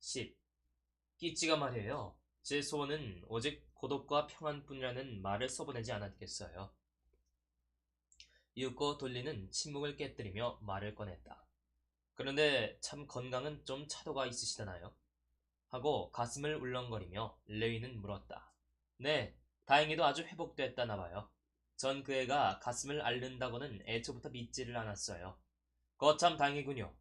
10. 끼찌가 말이에요. 제 소원은 오직 고독과 평안뿐이라는 말을 써보내지 않았겠어요. 이윽고 돌리는 침묵을 깨뜨리며 말을 꺼냈다. 그런데 참 건강은 좀 차도가 있으시다나요? 하고 가슴을 울렁거리며 레위는 물었다. 네, 다행히도 아주 회복됐다나 봐요. 전 그 애가 가슴을 앓는다고는 애초부터 믿지를 않았어요. 거참 다행이군요.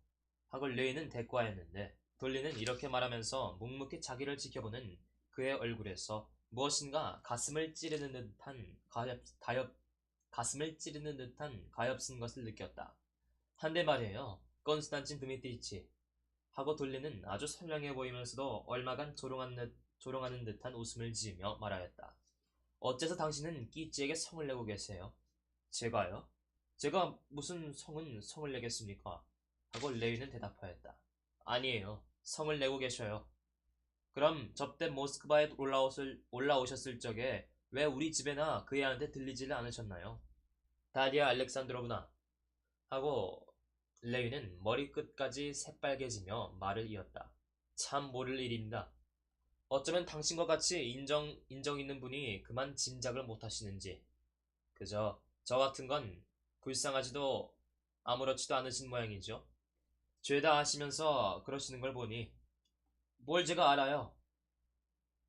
하고 레이는 대꾸하였는데 돌리는 이렇게 말하면서 묵묵히 자기를 지켜보는 그의 얼굴에서 무엇인가 가슴을 찌르는 듯한 가엾은 것을 느꼈다. 한데 말이에요. 건스탄틴 드미트리치. 하고 돌리는 아주 선량해 보이면서도 얼마간 조롱하는 듯한 웃음을 지으며 말하였다. 어째서 당신은 끼찌에게 성을 내고 계세요? 제가요? 제가 무슨 성을 내겠습니까? 하고 레위는 대답하였다. 아니에요. 성을 내고 계셔요. 그럼 접대 모스크바에 올라오셨을 적에 왜 우리 집에나 그 애한테 들리지를 않으셨나요? 다리아 알렉산드로브나 하고 레위는 머리끝까지 새빨개지며 말을 이었다. 참 모를 일입니다. 어쩌면 당신과 같이 인정 있는 분이 그만 짐작을 못하시는지. 그저 저 같은 건 불쌍하지도 아무렇지도 않으신 모양이죠. 죄다 아시면서 그러시는 걸 보니 뭘 제가 알아요.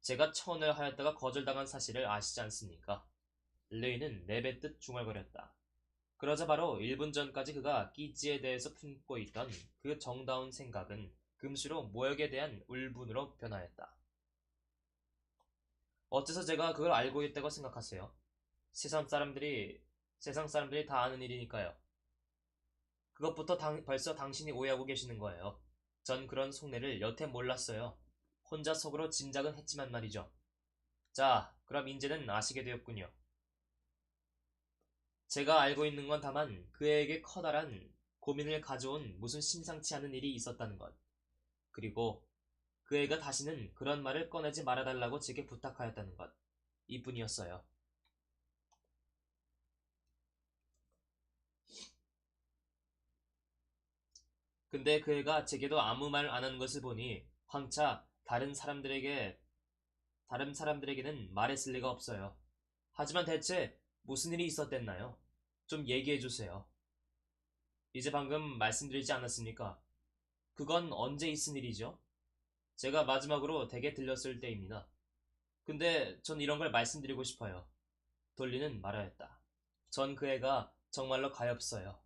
제가 청혼을 하였다가 거절당한 사실을 아시지 않습니까? 레이는 내뱉듯 중얼거렸다. 그러자 바로 1분 전까지 그가 끼지에 대해서 품고 있던 그 정다운 생각은 금시로 모욕에 대한 울분으로 변하였다. 어째서 제가 그걸 알고 있다고 생각하세요? 세상 사람들이 세상 사람들이 다 아는 일이니까요. 그것부터 벌써 당신이 오해하고 계시는 거예요. 전 그런 속내를 여태 몰랐어요. 혼자 속으로 짐작은 했지만 말이죠. 자, 그럼 이제는 아시게 되었군요. 제가 알고 있는 건 다만 그에게 커다란 고민을 가져온 무슨 심상치 않은 일이 있었다는 것. 그리고 그 애가 다시는 그런 말을 꺼내지 말아달라고 제게 부탁하였다는 것. 이뿐이었어요. 근데 그 애가 제게도 아무 말 안 하는 것을 보니 황차 다른 사람들에게는 말했을 리가 없어요. 하지만 대체 무슨 일이 있었댔나요? 좀 얘기해 주세요. 이제 방금 말씀드리지 않았습니까? 그건 언제 있은 일이죠? 제가 마지막으로 댁에 들렸을 때입니다. 근데 전 이런 걸 말씀드리고 싶어요. 돌리는 말하였다. 전 그 애가 정말로 가엾어요.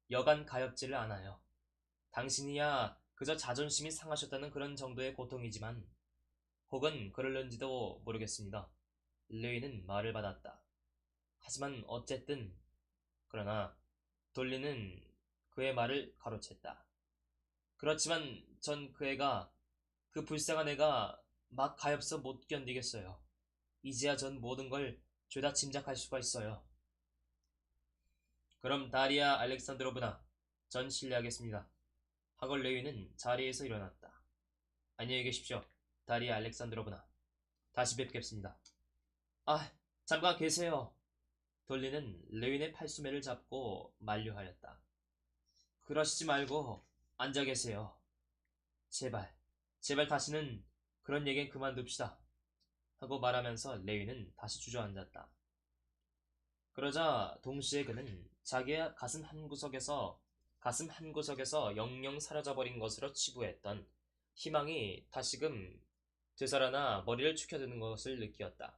여간 가엾지를 않아요. 당신이야 그저 자존심이 상하셨다는 그런 정도의 고통이지만 혹은 그럴는지도 모르겠습니다. 레이는 말을 받았다. 하지만 어쨌든 그러나 돌리는 그의 말을 가로챘다. 그렇지만 전 그 불쌍한 애가 막 가엾어 못 견디겠어요. 이제야 전 모든 걸 죄다 짐작할 수가 있어요. 그럼 다리아 알렉산드로브나, 전 실례하겠습니다. 하걸 레위는 자리에서 일어났다. 안녕히 계십시오. 다리아 알렉산드로브나. 다시 뵙겠습니다. 아, 잠깐 계세요. 돌리는 레윈의 팔소매를 잡고 만류하였다. 그러시지 말고 앉아 계세요. 제발, 제발 다시는 그런 얘기는 그만둡시다. 하고 말하면서 레윈은 다시 주저앉았다. 그러자 동시에 그는 자기의 가슴 한구석에서 영영 사라져버린 것으로 치부했던 희망이 다시금 되살아나 머리를 축혀드는 것을 느꼈다.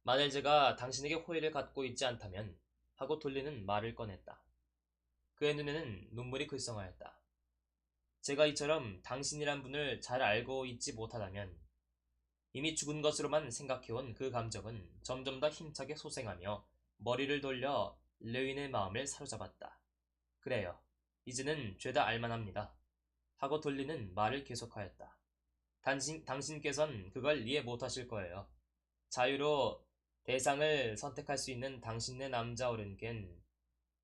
만일 제가 당신에게 호의를 갖고 있지 않다면 하고 돌리는 말을 꺼냈다. 그의 눈에는 눈물이 글썽하였다. 제가 이처럼 당신이란 분을 잘 알고 있지 못하다면 이미 죽은 것으로만 생각해온 그 감정은 점점 더 힘차게 솟행하며 머리를 돌려 레윈의 마음을 사로잡았다. 그래요. 이제는 죄다 알만합니다. 하고 돌리는 말을 계속하였다. 당신께선 그걸 이해 못하실 거예요. 자유로 대상을 선택할 수 있는 당신네 남자 어른겐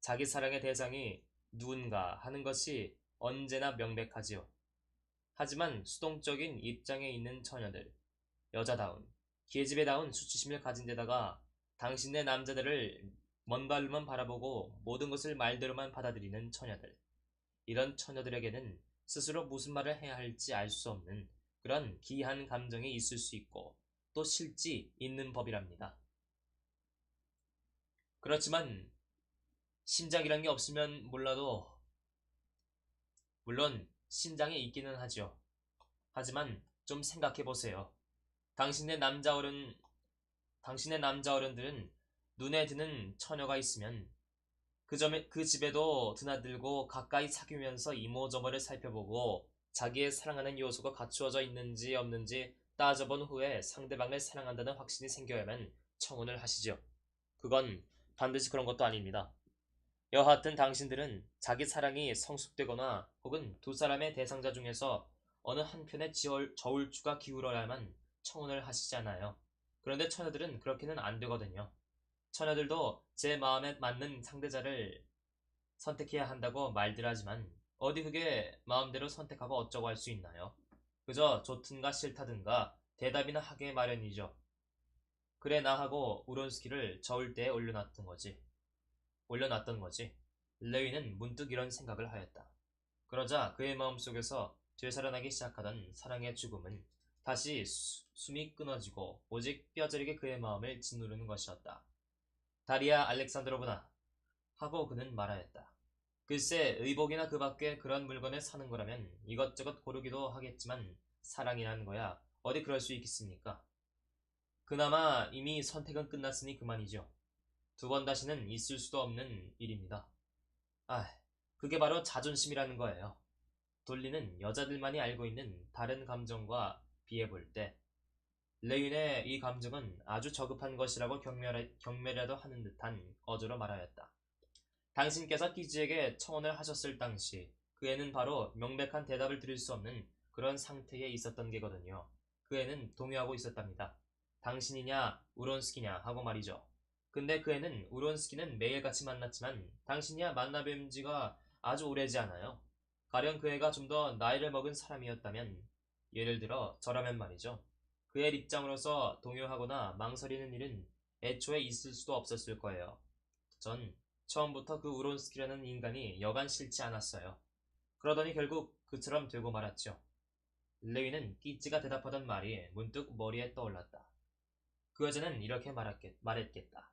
자기 사랑의 대상이 누군가 하는 것이 언제나 명백하지요. 하지만 수동적인 입장에 있는 처녀들, 여자다운, 계집애다운 수치심을 가진 데다가 당신네 남자들을 먼 발로만 바라보고 모든 것을 말대로만 받아들이는 처녀들. 이런 처녀들에게는 스스로 무슨 말을 해야 할지 알 수 없는 그런 기이한 감정이 있을 수 있고 또 실지 있는 법이랍니다. 그렇지만 심장이란 게 없으면 몰라도 물론 심장이 있기는 하죠. 하지만 좀 생각해 보세요. 당신의 남자 어른 당신의 남자 어른들은 눈에 드는 처녀가 있으면 그 집에도 드나들고 가까이 사귀면서 이모저모를 살펴보고 자기의 사랑하는 요소가 갖추어져 있는지 없는지 따져본 후에 상대방을 사랑한다는 확신이 생겨야만 청혼을 하시죠. 그건 반드시 그런 것도 아닙니다. 여하튼 당신들은 자기 사랑이 성숙되거나 혹은 두 사람의 대상자 중에서 어느 한편에 저울추가 기울어야만 청혼을 하시잖아요. 그런데 처녀들은 그렇게는 안 되거든요. 처녀들도 제 마음에 맞는 상대자를 선택해야 한다고 말들 하지만 어디 그게 마음대로 선택하고 어쩌고 할 수 있나요? 그저 좋든가 싫다든가 대답이나 하게 마련이죠. 그래 나 하고 우론스키를 저울대에 올려놨던 거지. 레위는 문득 이런 생각을 하였다. 그러자 그의 마음속에서 되살아나기 시작하던 사랑의 죽음은 다시 숨이 끊어지고 오직 뼈저리게 그의 마음을 짓누르는 것이었다. 다리아 알렉산드로브나 하고 그는 말하였다. 글쎄 의복이나 그 밖에 그런 물건을 사는 거라면 이것저것 고르기도 하겠지만 사랑이라는 거야 어디 그럴 수 있겠습니까? 그나마 이미 선택은 끝났으니 그만이죠. 두 번 다시는 있을 수도 없는 일입니다. 아, 그게 바로 자존심이라는 거예요. 돌리는 여자들만이 알고 있는 다른 감정과 비해볼 때 레윈의 이 감정은 아주 저급한 것이라고 경멸이라도 하는 듯한 어조로 말하였다. 당신께서 끼지에게 청혼을 하셨을 당시 그 애는 바로 명백한 대답을 드릴 수 없는 그런 상태에 있었던 게거든요. 그 애는 동요하고 있었답니다. 당신이냐 우론스키냐 하고 말이죠. 근데 그 애는 우론스키는 매일같이 만났지만 당신이야 만나뵌 지가 아주 오래지 않아요. 가령 그 애가 좀 더 나이를 먹은 사람이었다면 예를 들어 저라면 말이죠. 그 애 입장으로서 동요하거나 망설이는 일은 애초에 있을 수도 없었을 거예요. 전 처음부터 그 우론스키라는 인간이 여간 싫지 않았어요. 그러더니 결국 그처럼 되고 말았죠. 레위는 끼찌가 대답하던 말이 문득 머리에 떠올랐다. 그 여자는 이렇게 말했겠다.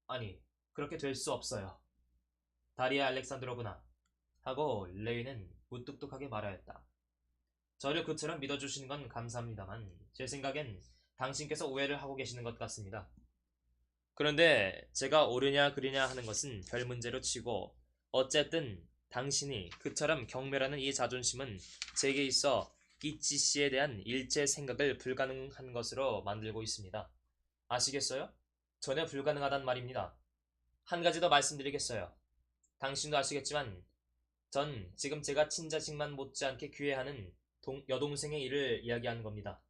아니, 그렇게 될 수 없어요. 다리아 알렉산드로브나 하고 레위는 무뚝뚝하게 말하였다. 저를 그처럼 믿어주시는 건 감사합니다만 제 생각엔 당신께서 오해를 하고 계시는 것 같습니다. 그런데 제가 옳으냐 그르냐 하는 것은 별 문제로 치고 어쨌든 당신이 그처럼 경멸하는 이 자존심은 제게 있어 끼찌 씨에 대한 일체 생각을 불가능한 것으로 만들고 있습니다. 아시겠어요? 전혀 불가능하단 말입니다. 한 가지 더 말씀드리겠어요. 당신도 아시겠지만 전 지금 제가 친자식만 못지않게 귀해하는 여동생의 일을 이야기하는 겁니다.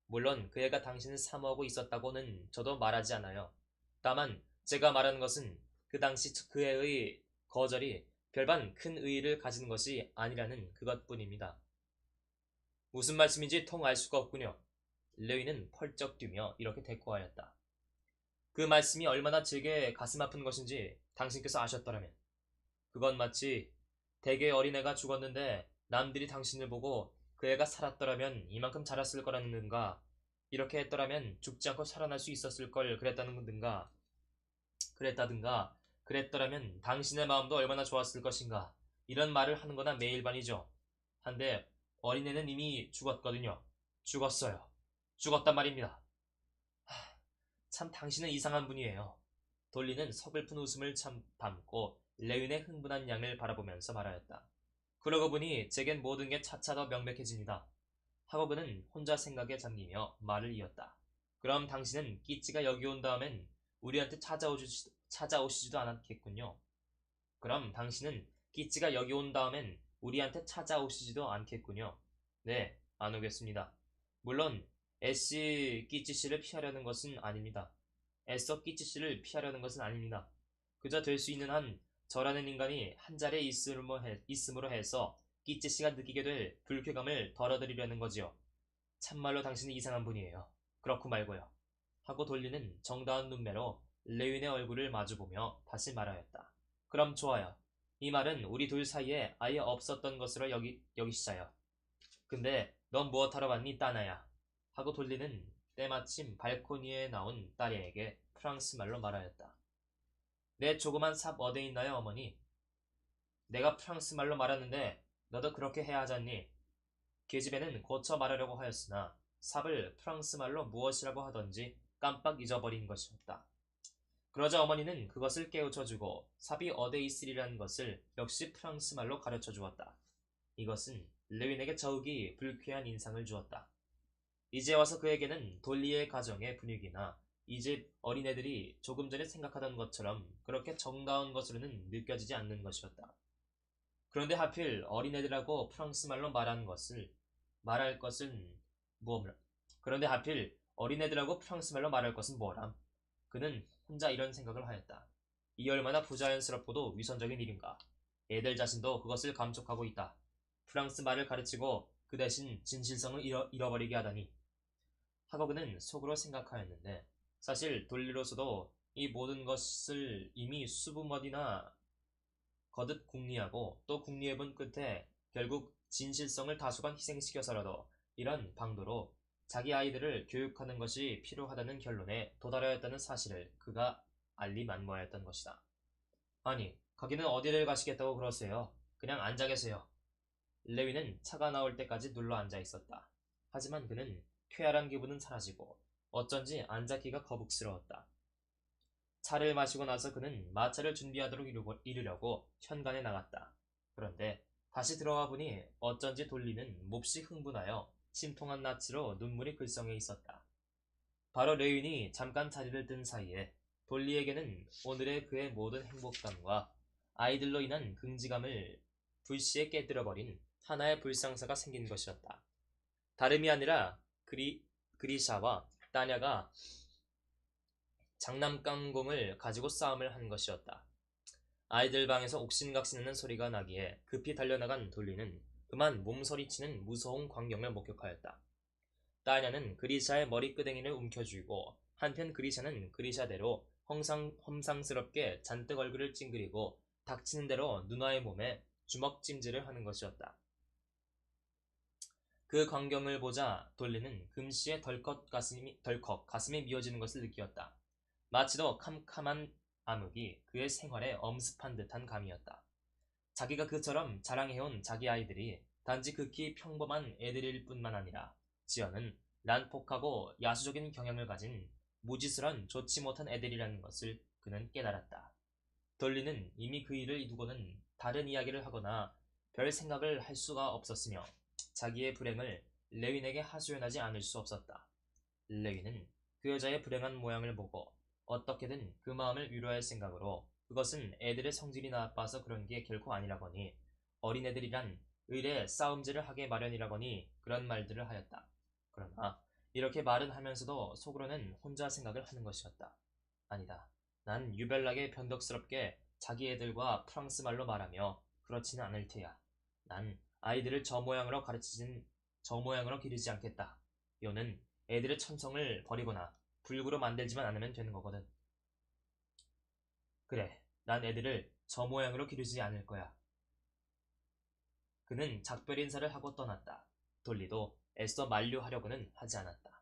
물론 그 애가 당신을 사모하고 있었다고는 저도 말하지 않아요. 다만 제가 말하는 것은 그 당시 그 애의 거절이 별반 큰 의의를 가지는 것이 아니라는 그것뿐입니다. 무슨 말씀인지 통 알 수가 없군요. 레위는 펄쩍 뛰며 이렇게 대꾸하였다. 그 말씀이 얼마나 제게 가슴 아픈 것인지 당신께서 아셨더라면 그건 마치 대개 어린애가 죽었는데 남들이 당신을 보고 그 애가 살았더라면 이만큼 자랐을 거라는 든가 이렇게 했더라면 죽지 않고 살아날 수 있었을 걸 그랬다든가 그랬더라면 당신의 마음도 얼마나 좋았을 것인가 이런 말을 하는 거나 매일반이죠. 한데 어린애는 이미 죽었거든요. 죽었어요. 죽었단 말입니다. 참 당신은 이상한 분이에요. 돌리는 서글픈 웃음을 담고 레윈의 흥분한 양을 바라보면서 말하였다. 그러고 보니 제겐 모든 게 차차 더 명백해집니다. 하고 그는 혼자 생각에 잠기며 말을 이었다. 그럼 당신은 끼찌가 여기 온 다음엔 우리한테 찾아오시지도 않았겠군요. 그럼 당신은 끼찌가 여기 온 다음엔 우리한테 찾아오시지도 않겠군요. 네, 안 오겠습니다. 물론 애씨 끼찌 씨를 피하려는 것은 아닙니다. 애써 끼찌 씨를 피하려는 것은 아닙니다. 그저 될 수 있는 한 저라는 인간이 한 자리에 있음으로 해서 끼찌 씨가 느끼게 될 불쾌감을 덜어드리려는 거지요. 참말로 당신은 이상한 분이에요. 그렇고 말고요. 하고 돌리는 정다운 눈매로 레윈의 얼굴을 마주보며 다시 말하였다. 그럼 좋아요. 이 말은 우리 둘 사이에 아예 없었던 것으로 여기시자요. 근데 넌 무엇하러 왔니, 따나야? 하고 돌리는 때마침 발코니에 나온 딸에게 프랑스 말로 말하였다. 내 조그만 삽 어디 있나요, 어머니? 내가 프랑스 말로 말하는데 너도 그렇게 해야 하잖니? 계집애는 고쳐 말하려고 하였으나 삽을 프랑스 말로 무엇이라고 하던지 깜빡 잊어버린 것이었다. 그러자 어머니는 그것을 깨우쳐주고 삽이 어디 있으리라는 것을 역시 프랑스 말로 가르쳐 주었다. 이것은 레윈에게 저욱이 불쾌한 인상을 주었다. 이제 와서 그에게는 돌리의 가정의 분위기나 이 집 어린애들이 조금 전에 생각하던 것처럼 그렇게 정다운 것으로는 느껴지지 않는 것이었다. 그런데 하필 어린애들하고 프랑스 말로 말할 것은 무엇라? 그런데 하필 어린애들하고 프랑스 말로 말할 것은 뭐람? 그는 혼자 이런 생각을 하였다. 이 얼마나 부자연스럽고도 위선적인 일인가. 애들 자신도 그것을 감촉하고 있다. 프랑스 말을 가르치고 그 대신 진실성을 잃어버리게 하다니. 하고 그는 속으로 생각하였는데 사실 돌리로서도 이 모든 것을 이미 수부머리나 거듭 궁리하고 또 궁리해본 끝에 결국 진실성을 다소간 희생시켜서라도 이런 방도로 자기 아이들을 교육하는 것이 필요하다는 결론에 도달하였다는 사실을 그가 알리만무하였던 것이다. 아니, 거기는 어디를 가시겠다고 그러세요? 그냥 앉아 계세요. 레위는 차가 나올 때까지 눌러 앉아 있었다. 하지만 그는 쾌활한 기분은 사라지고 어쩐지 앉았기가 거북스러웠다. 차를 마시고 나서 그는 마차를 준비하도록 이르려고 현관에 나갔다. 그런데 다시 들어와 보니 어쩐지 돌리는 몹시 흥분하여 심통한 낯으로 눈물이 글썽해 있었다. 바로 레윈이 잠깐 자리를 뜬 사이에 돌리에게는 오늘의 그의 모든 행복감과 아이들로 인한 긍지감을 불시에 깨뜨려버린 하나의 불상사가 생긴 것이었다. 다름이 아니라 그리샤와 따냐가 장난감공을 가지고 싸움을 한 것이었다. 아이들 방에서 옥신각신하는 소리가 나기에 급히 달려나간 돌리는 그만 몸서리치는 무서운 광경을 목격하였다. 따냐는 그리샤의 머리끄댕이를 움켜쥐고 한편 그리샤는 그리샤대로 험상스럽게 잔뜩 얼굴을 찡그리고 닥치는 대로 누나의 몸에 주먹찜질을 하는 것이었다. 그 광경을 보자 돌리는 금시에 덜컥 가슴이 미어지는 것을 느끼었다. 마치도 캄캄한 암흑이 그의 생활에 엄습한 듯한 감이었다. 자기가 그처럼 자랑해온 자기 아이들이 단지 극히 평범한 애들일 뿐만 아니라 지어는 난폭하고 야수적인 경향을 가진 무지스런 좋지 못한 애들이라는 것을 그는 깨달았다. 돌리는 이미 그 일을 두고는 다른 이야기를 하거나 별 생각을 할 수가 없었으며 자기의 불행을 레윈에게 하소연하지 않을 수 없었다. 레윈은 그 여자의 불행한 모양을 보고 어떻게든 그 마음을 위로할 생각으로 그것은 애들의 성질이 나빠서 그런 게 결코 아니라거니 어린애들이란 의례 싸움질을 하게 마련이라거니 그런 말들을 하였다. 그러나 이렇게 말은 하면서도 속으로는 혼자 생각을 하는 것이었다. 아니다. 난 유별나게 변덕스럽게 자기 애들과 프랑스 말로 말하며 그렇지는 않을 테야. 난 아이들을 저 모양으로 기르지 않겠다. 요는 애들의 천성을 버리거나 불구로 만들지만 않으면 되는 거거든. 그래, 난 애들을 저 모양으로 기르지 않을 거야. 그는 작별 인사를 하고 떠났다. 돌리도 애써 만류하려고는 하지 않았다.